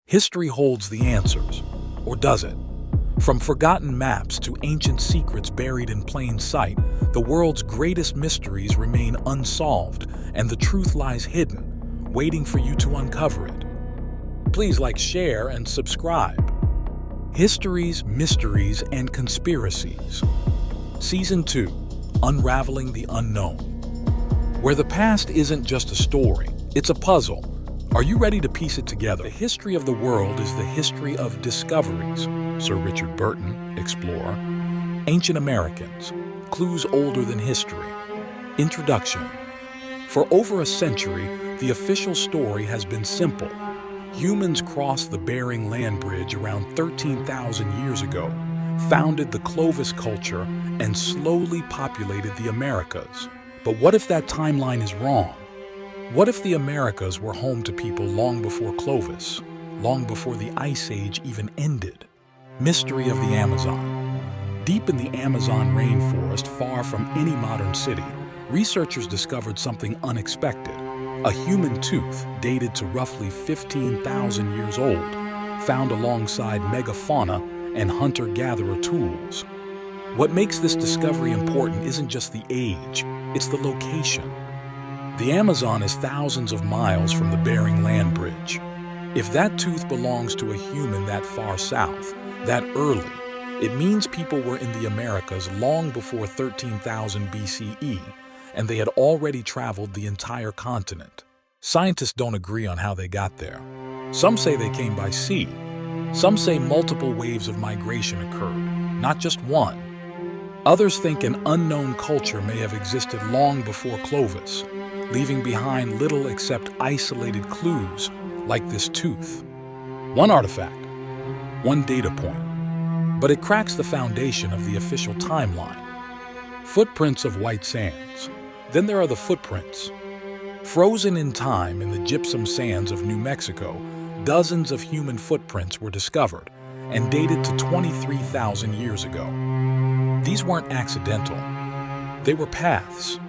History holds the answers, or does it? From forgotten maps to ancient secrets buried in plain sight, the world's greatest mysteries remain unsolved, and the truth lies hidden, waiting for you to uncover it. Please like, share, and subscribe. Histories, Mysteries, and Conspiracies. Season 2, Unraveling the Unknown. Where the past isn't just a story, it's a puzzle. Are you ready to piece it together? The history of the world is the history of discoveries. Sir Richard Burton, explorer. Ancient Americans, clues older than history. Introduction. For over a century, the official story has been simple. Humans crossed the Bering Land Bridge around 13,000 years ago, founded the Clovis culture, and slowly populated the Americas. But what if that timeline is wrong? What if the Americas were home to people long before Clovis, long before the Ice Age even ended? Mystery of the Amazon. Deep in the Amazon rainforest, far from any modern city, researchers discovered something unexpected. A human tooth dated to roughly 15,000 years old, found alongside megafauna and hunter-gatherer tools. What makes this discovery important isn't just the age, it's the location. The Amazon is thousands of miles from the Bering Land Bridge. If that tooth belongs to a human that far south, that early, it means people were in the Americas long before 13,000 BCE, and they had already traveled the entire continent. Scientists don't agree on how they got there. Some say they came by sea. Some say multiple waves of migration occurred, not just one. Others think an unknown culture may have existed long before Clovis, leaving behind little except isolated clues like this tooth. One artifact, one data point, but it cracks the foundation of the official timeline. Footprints of white sands. Then there are the footprints. Frozen in time in the gypsum sands of New Mexico, dozens of human footprints were discovered and dated to 23,000 years ago. These weren't accidental. They were paths.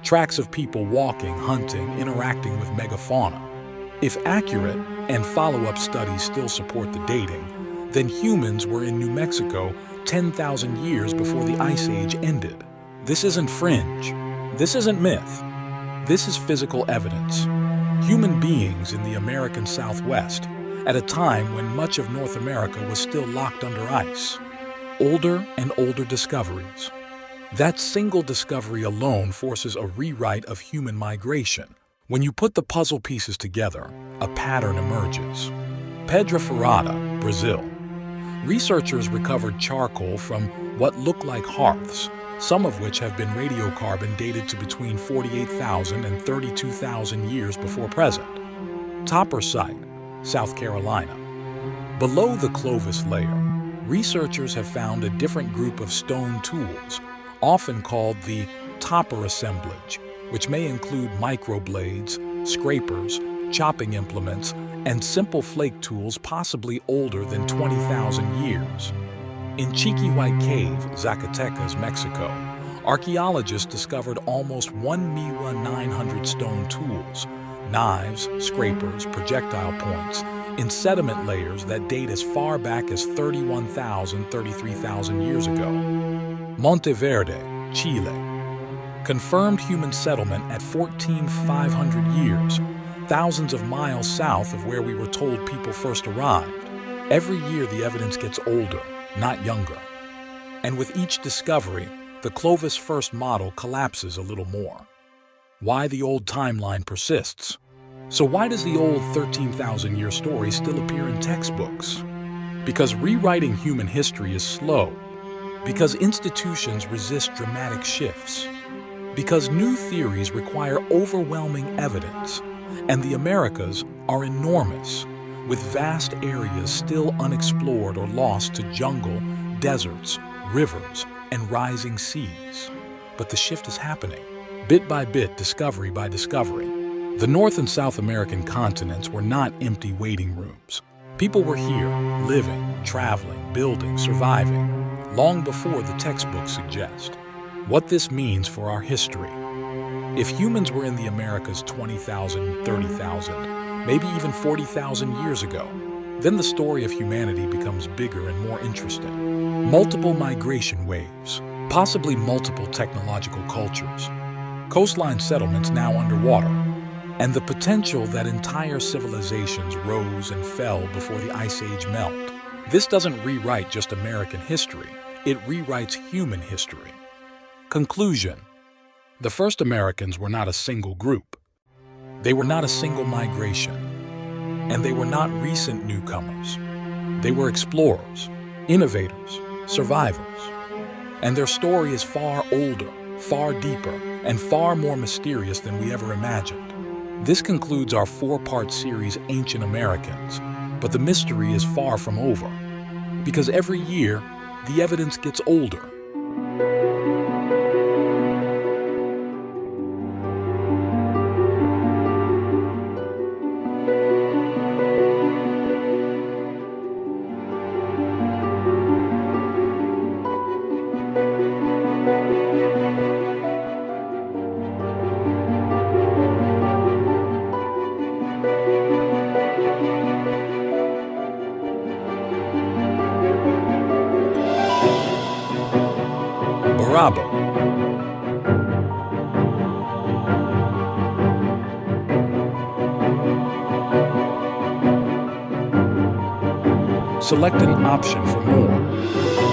Tracks of people walking, hunting, interacting with megafauna. If accurate, and follow-up studies still support the dating, then humans were in New Mexico 10,000 years before the Ice Age ended. This isn't fringe. This isn't myth. This is physical evidence. Human beings in the American Southwest, at a time when much of North America was still locked under ice. Older and older discoveries. That single discovery alone forces a rewrite of human migration. When you put the puzzle pieces together, a pattern emerges. Pedra, Furada, Brazil. Researchers recovered charcoal from what looked like hearths, some of which have been radiocarbon dated to between 48,000 and 32,000 years before present. Topper Site, South Carolina. Below the Clovis layer, researchers have found a different group of stone tools, often called the topper assemblage, which may include microblades, scrapers, chopping implements, and simple flake tools possibly older than 20,000 years. In Cheeky White Cave, Zacatecas, Mexico, archaeologists discovered almost 1 MIWA 900 stone tools, knives, scrapers, projectile points, in sediment layers that date as far back as 31,000, 33,000 years ago. Monteverde, Chile. Confirmed human settlement at 14,500 years, thousands of miles south of where we were told people first arrived. Every year the evidence gets older, not younger. And with each discovery, the Clovis first model collapses a little more. Why the old timeline persists. So why does the old 13,000-year story still appear in textbooks? Because rewriting human history is slow. Because institutions resist dramatic shifts. Because new theories require overwhelming evidence. And the Americas are enormous, with vast areas still unexplored or lost to jungle, deserts, rivers, and rising seas. But the shift is happening. Bit by bit, discovery by discovery. The North and South American continents were not empty waiting rooms. People were here, living, traveling, building, surviving, long before the textbooks suggest. What this means for our history. If humans were in the Americas 20,000, 30,000, maybe even 40,000 years ago, Then the story of humanity becomes bigger and more interesting. Multiple migration waves, possibly multiple technological cultures, coastline settlements now underwater, and the potential that entire civilizations rose and fell before the Ice Age melt. This doesn't rewrite just American history, it rewrites human history. Conclusion: the first Americans were not a single group. They were not a single migration. And they were not recent newcomers. They were explorers, innovators, survivors. And their story is far older, far deeper, and far more mysterious than we ever imagined. This concludes our 4-part series, Ancient Americans, but the mystery is far from over. Because every year, the evidence gets older. Bravo. Select an option for more.